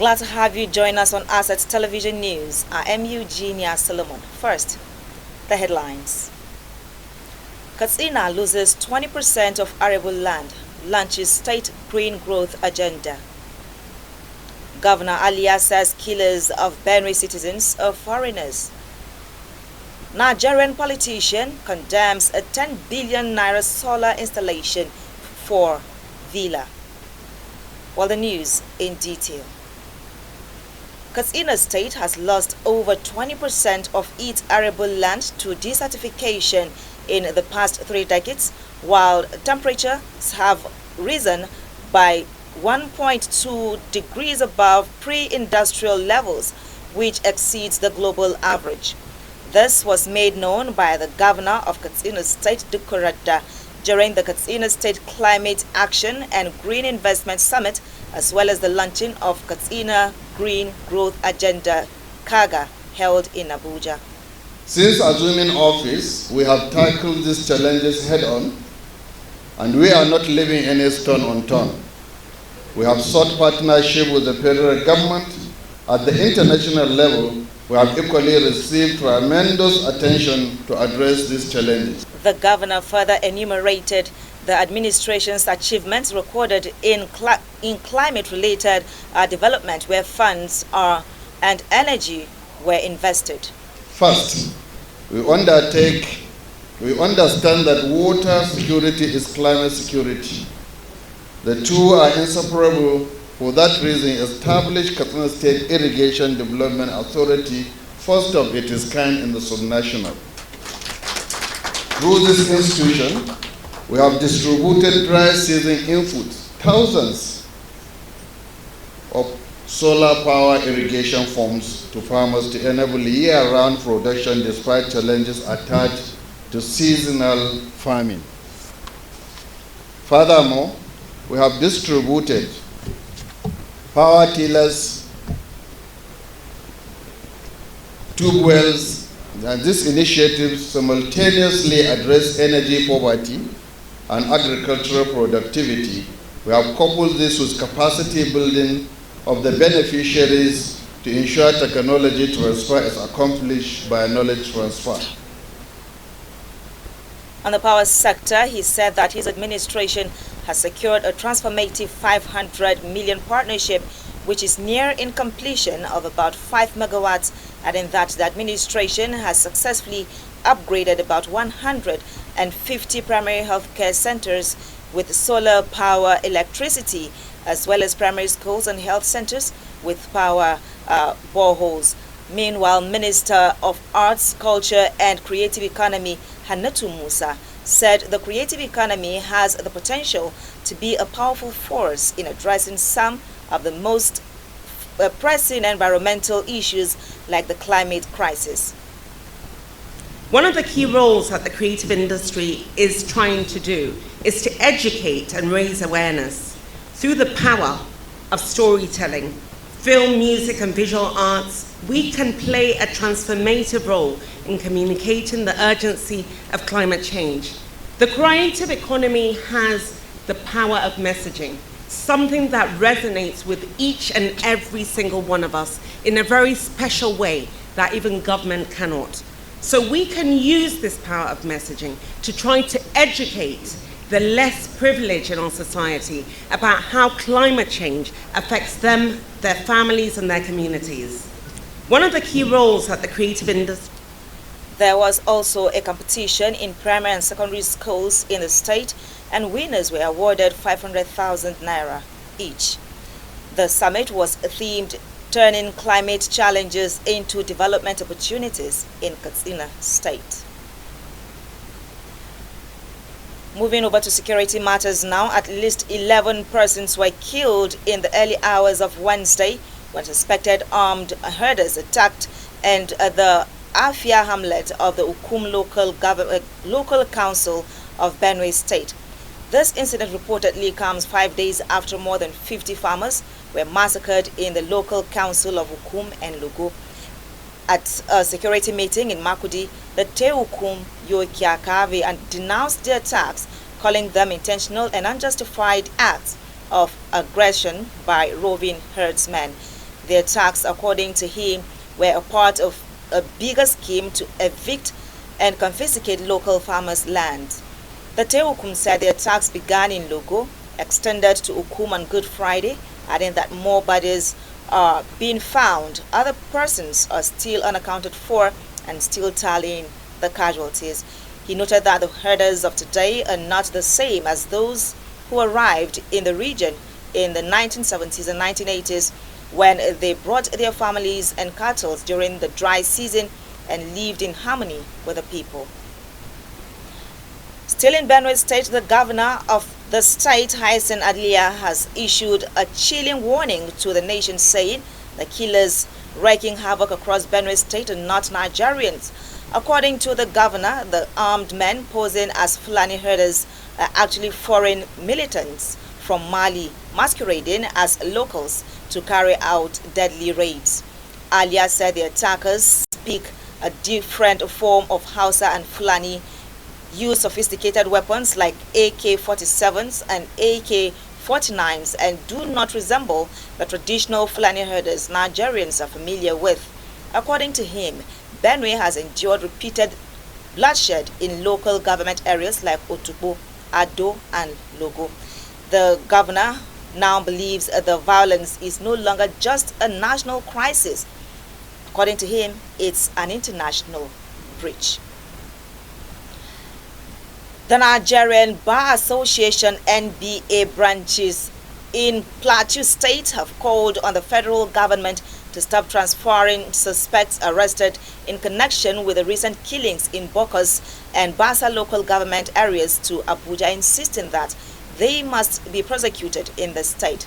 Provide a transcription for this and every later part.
Glad to have you join us on Assets Television News. I am Eugenia Solomon. First, the headlines. Katsina loses 20% of arable land, launches state green growth agenda. Governor Alia says killers of BENUE citizens are foreigners. Nigerian politician condemns a 10 billion naira solar installation for villa. Well, the news in detail. Katsina State has lost over 20% of its arable land to desertification in the past 3 decades, while temperatures have risen by 1.2 degrees above pre-industrial levels, which exceeds the global average. This was made known by the governor of Katsina State, Dukurada, during the Katsina State Climate Action and Green Investment Summit, as well as the launching of Katsina Green Growth Agenda, KAGA, held in Abuja. Since assuming office, we have tackled these challenges head-on, and we are not leaving any stone unturned. We have sought partnership with the federal government. At the international level, we have equally received tremendous attention to address these challenges. The governor further enumerated the administration's achievements recorded in climate-related development, where funds and energy were invested. First, we understand that water security is climate security. The two are inseparable. For that reason, established Katsina State Irrigation Development Authority, first of its kind in the subnational. Through this institution, we have distributed dry season inputs, thousands of solar power irrigation farms to farmers to enable year-round production despite challenges attached to seasonal farming. Furthermore, we have distributed power tillers, tube wells, and these initiatives simultaneously address energy poverty and agricultural productivity. We have coupled this with capacity building of the beneficiaries to ensure technology transfer is accomplished by knowledge transfer. On the power sector, he said that his administration has secured a transformative 500 million partnership, which is near in completion of about 5 megawatts, adding that the administration has successfully upgraded about 150 primary healthcare centers with solar power electricity, as well as primary schools and health centers with power boreholes. Meanwhile, Minister of Arts, Culture and Creative Economy, Hannatu Musa, said the creative economy has the potential to be a powerful force in addressing some of the most pressing environmental issues like the climate crisis. One of the key roles that the creative industry is trying to do is to educate and raise awareness through the power of storytelling, film, music, and visual arts. We can play a transformative role in communicating the urgency of climate change. The creative economy has the power of messaging, something that resonates with each and every single one of us in a very special way that even government cannot. So we can use this power of messaging to try to educate the less privileged in our society about how climate change affects them, their families, and their communities. One of the key roles that the creative industry... There was also a competition in primary and secondary schools in the state, and winners were awarded 500,000 naira each. The summit was themed Turning Climate Challenges into Development Opportunities in Katsina State. Moving over to security matters now, at least 11 persons were killed in the early hours of Wednesday when suspected armed herders attacked and the Afia hamlet of the Ukum local council of BENUE State. This incident reportedly comes 5 days after more than 50 farmers were massacred in the local council of Ukum and Lugu. At a security meeting in Makudi, the Teukum Yokiakavi and denounced the attacks, calling them intentional and unjustified acts of aggression by roving herdsmen. The attacks, according to him, were a part of a bigger scheme to evict and confiscate local farmers' land. The Tehukum said the attacks began in Logo, extended to Ukum on Good Friday, adding that more bodies are being found. Other persons are still unaccounted for and still tallying the casualties. He noted that the herders of today are not the same as those who arrived in the region in the 1970s and 1980s when they brought their families and cattle during the dry season and lived in harmony with the people. Still in BENUE State, the governor of the state, Alia, has issued a chilling warning to the nation, saying the killers wreaking havoc across BENUE State are not Nigerians. According to the governor, the armed men posing as Fulani herders are actually foreign militants from Mali, masquerading as locals to carry out deadly raids. Alia said the attackers speak a different form of Hausa and Fulani, use sophisticated weapons like AK-47s and AK-49s, and do not resemble the traditional Fulani herders Nigerians are familiar with. According to him, BENUE has endured repeated bloodshed in local government areas like Otukpo, Ado, and Logo. The governor now believes the violence is no longer just a national crisis. According to him, it's an international breach. The Nigerian Bar Association NBA branches in Plateau State have called on the federal government to stop transferring suspects arrested in connection with the recent killings in Bokos and Basa local government areas to Abuja, insisting that they must be prosecuted in the state.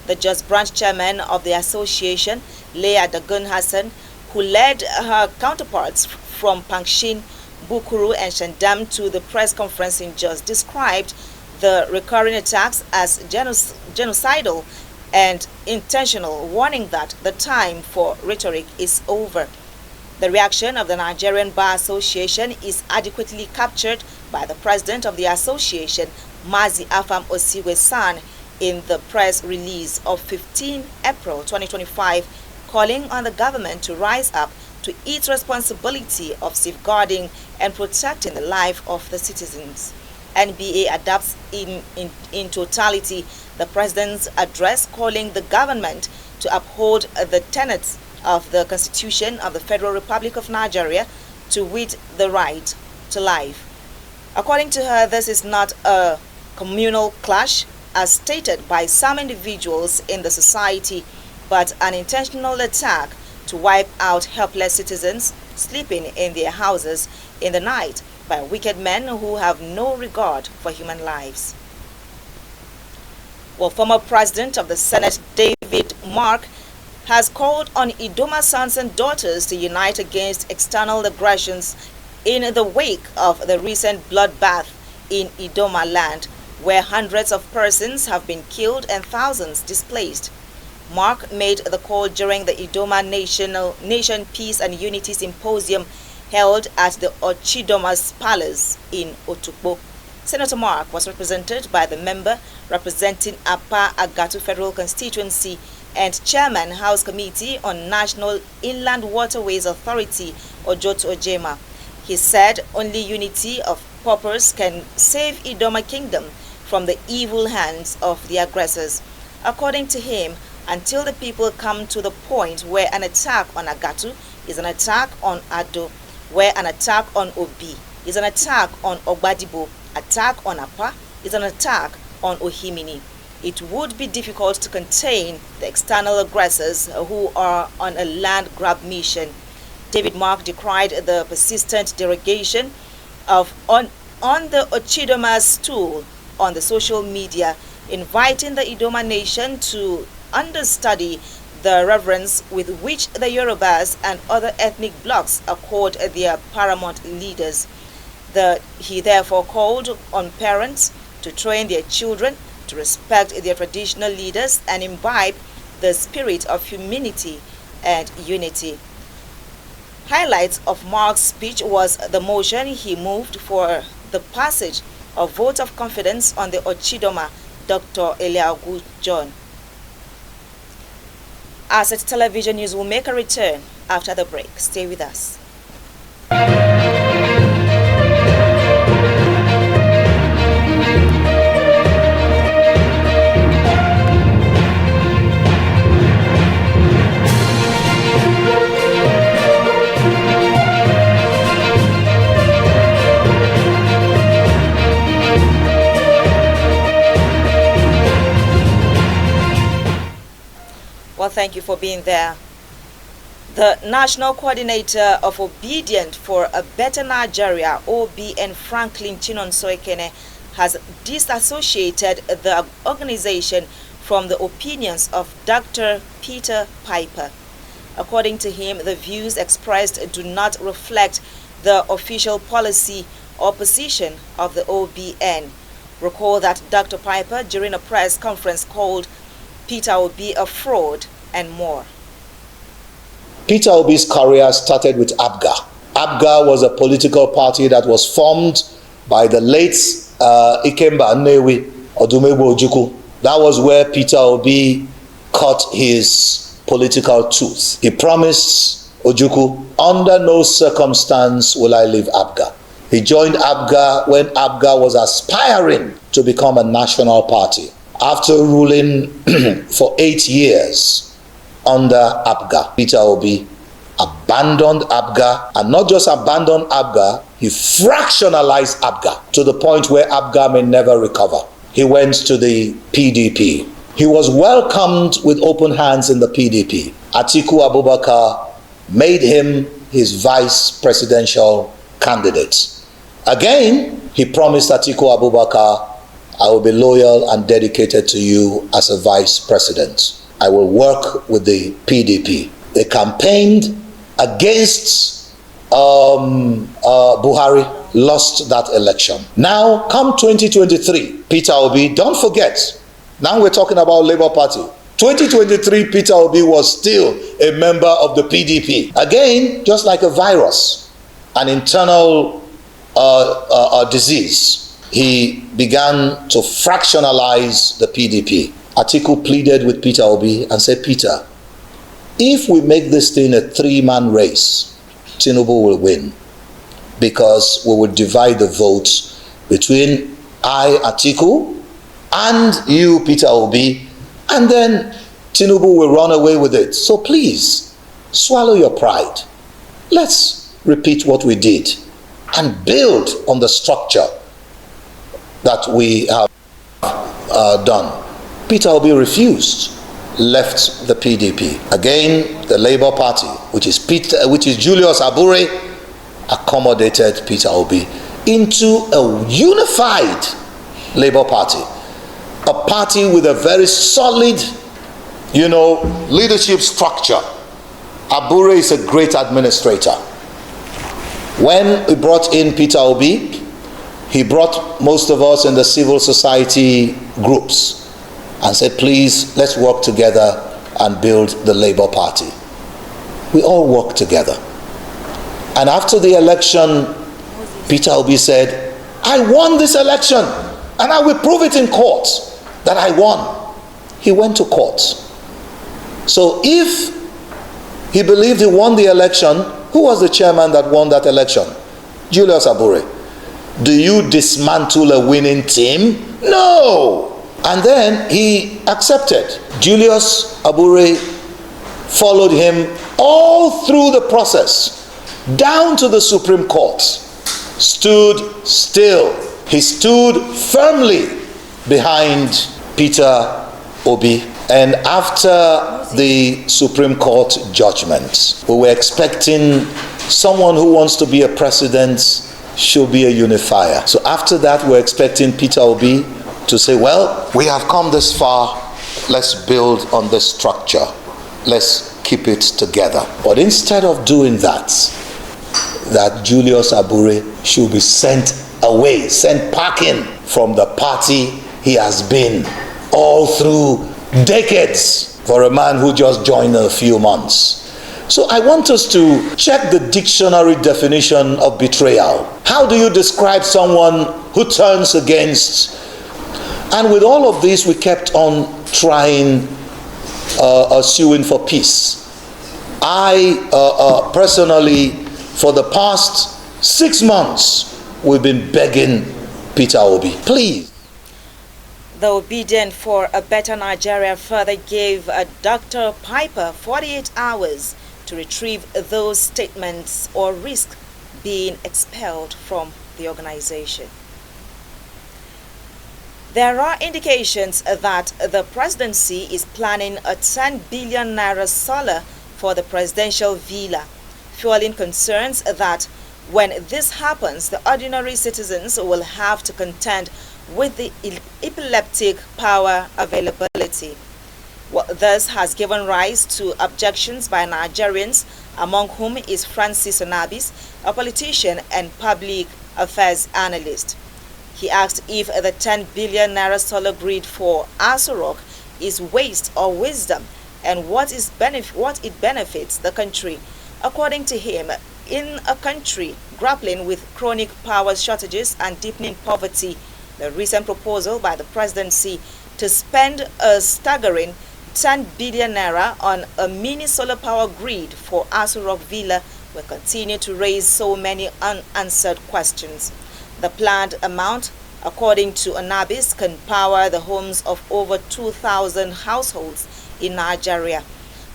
The Just Branch chairman of the association, Leah Dagun Hassan, who led her counterparts from Pangshin, Bukuru and Shandam to the press conference in Jos, described the recurring attacks as genocidal and intentional, warning that the time for rhetoric is over. The reaction of the Nigerian Bar Association is adequately captured by the president of the association, Mazi Afam Osiwe-san, in the press release of 15 April 2025, calling on the government to rise up to its responsibility of safeguarding and protecting the life of the citizens. NBA adopts in totality the president's address, calling the government to uphold the tenets of the Constitution of the Federal Republic of Nigeria, to wit, the right to life. According to her, this is not a communal clash, as stated by some individuals in the society, but an intentional attack to wipe out helpless citizens sleeping in their houses in the night by wicked men who have no regard for human lives. Well, former President of the Senate, David Mark, has called on Idoma sons and daughters to unite against external aggressions in the wake of the recent bloodbath in Idoma land, where hundreds of persons have been killed and thousands displaced. Mark made the call during the Idoma Nation Peace and Unity Symposium held at the Ochidoma's Palace in Otukpo. Senator Mark was represented by the member representing Apa Agatu Federal Constituency and Chairman House Committee on National Inland Waterways Authority, Ojoto Ojema. He said only unity of purpose can save Idoma Kingdom from the evil hands of the aggressors. According to him, until the people come to the point where an attack on Agatu is an attack on Ado, where an attack on Obi is an attack on Ogbadibo, attack on Apa is an attack on Ohimini, it would be difficult to contain the external aggressors who are on a land grab mission. David Mark decried the persistent derogation on the Ochidoma's stool on the social media, inviting the Idoma nation to understudy the reverence with which the Yorubas and other ethnic blocs accord their paramount leaders. He therefore called on parents to train their children to respect their traditional leaders and imbibe the spirit of humanity and unity. Highlights of Mark's speech was the motion he moved for the passage of vote of confidence on the Ochidoma, Dr. Eliagu John. Asset Television News will make a return after the break. Stay with us. Well, thank you for being there. The National Coordinator of Obedient for a Better Nigeria, OBN, Franklin Chinonsoekene, has disassociated the organization from the opinions of Dr. Peter Piper. According to him, the views expressed do not reflect the official policy or position of the OBN. Recall that Dr. Piper, during a press conference, called Peter Obi a fraud and more. Peter Obi's career started with ABGA. ABGA was a political party that was formed by the late Ikemba Nnewi Odumegwu Ojukwu. That was where Peter Obi cut his political tooth. He promised Ojukwu, under no circumstance will I leave ABGA. He joined ABGA when ABGA was aspiring to become a national party. After ruling for 8 years under ABGA, Peter Obi abandoned ABGA, and not just abandoned ABGA, he fractionalized ABGA to the point where ABGA may never recover. He went to the PDP. He was welcomed with open hands in the PDP. Atiku Abubakar made him his vice presidential candidate. Again, he promised Atiku Abubakar, I will be loyal and dedicated to you as a vice president. I will work with the PDP. They campaigned against Buhari, lost that election. Now, come 2023, Peter Obi, don't forget, now we're talking about Labour Party. 2023, Peter Obi was still a member of the PDP. Again, just like a virus, an internal disease, he began to fractionalize the PDP. Atiku pleaded with Peter Obi and said, Peter, if we make this thing a three-man race, Tinubu will win, because we will divide the votes between I, Atiku, and you, Peter Obi, and then Tinubu will run away with it. So please, swallow your pride. Let's repeat what we did and build on the structure that we have done. Peter Obi refused, left the PDP. Again, the Labour Party, which is Julius Abure, accommodated Peter Obi into a unified Labour Party, a party with a very solid, leadership structure. Abure is a great administrator. When we brought in Peter Obi, he brought most of us in the civil society groups and said, please, let's work together and build the Labour Party. We all worked together. And after the election, Peter Obi said, I won this election, and I will prove it in court that I won. He went to court. So if he believed he won the election, who was the chairman that won that election? Julius Abure. Do you dismantle a winning team? No! And then he accepted. Julius Abure followed him all through the process, down to the Supreme Court, stood still. He stood firmly behind Peter Obi. And after the Supreme Court judgment, we were expecting someone who wants to be a president should be a unifier. So after that, we're expecting Peter Obi to say, well, we have come this far, let's build on this structure. Let's keep it together. But instead of doing that, that Julius Abure should be sent away, sent packing from the party he has been all through decades for a man who just joined in a few months. So I want us to check the dictionary definition of betrayal. How do you describe someone who turns against? And with all of this, we kept on trying suing for peace. I personally, for the past 6 months, we've been begging Peter Obi, please. The Obedient for a Better Nigeria further gave Dr. Piper 48 hours to retrieve those statements or risk being expelled from the organization. There are indications that the presidency is planning a 10 billion naira solar for the presidential villa, fueling concerns that when this happens, the ordinary citizens will have to contend with the epileptic power availability. This has given rise to objections by Nigerians, among whom is Francis Onabis, a politician and public affairs analyst. He asked if the 10 billion naira solar grid for Aso Rock is waste or wisdom, and what it benefits the country. According to him, in a country grappling with chronic power shortages and deepening poverty, the recent proposal by the presidency to spend a staggering 10 billion naira on a mini solar power grid for Aso Rock Villa will continue to raise so many unanswered questions. The planned amount, according to Onabis, can power the homes of over 2,000 households in Nigeria.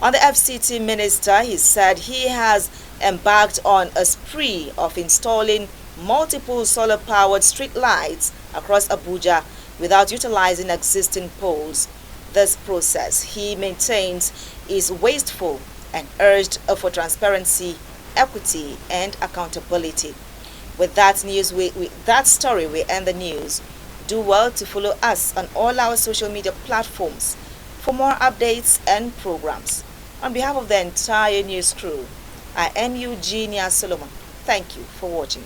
On the FCT minister, he said he has embarked on a spree of installing multiple solar-powered street lights across Abuja without utilizing existing poles. This process, he maintains, is wasteful and urged for transparency, equity, and accountability. With that news, that story, we end the news. Do well to follow us on all our social media platforms for more updates and programs. On behalf of the entire news crew, I am Eugenia Solomon. Thank you for watching.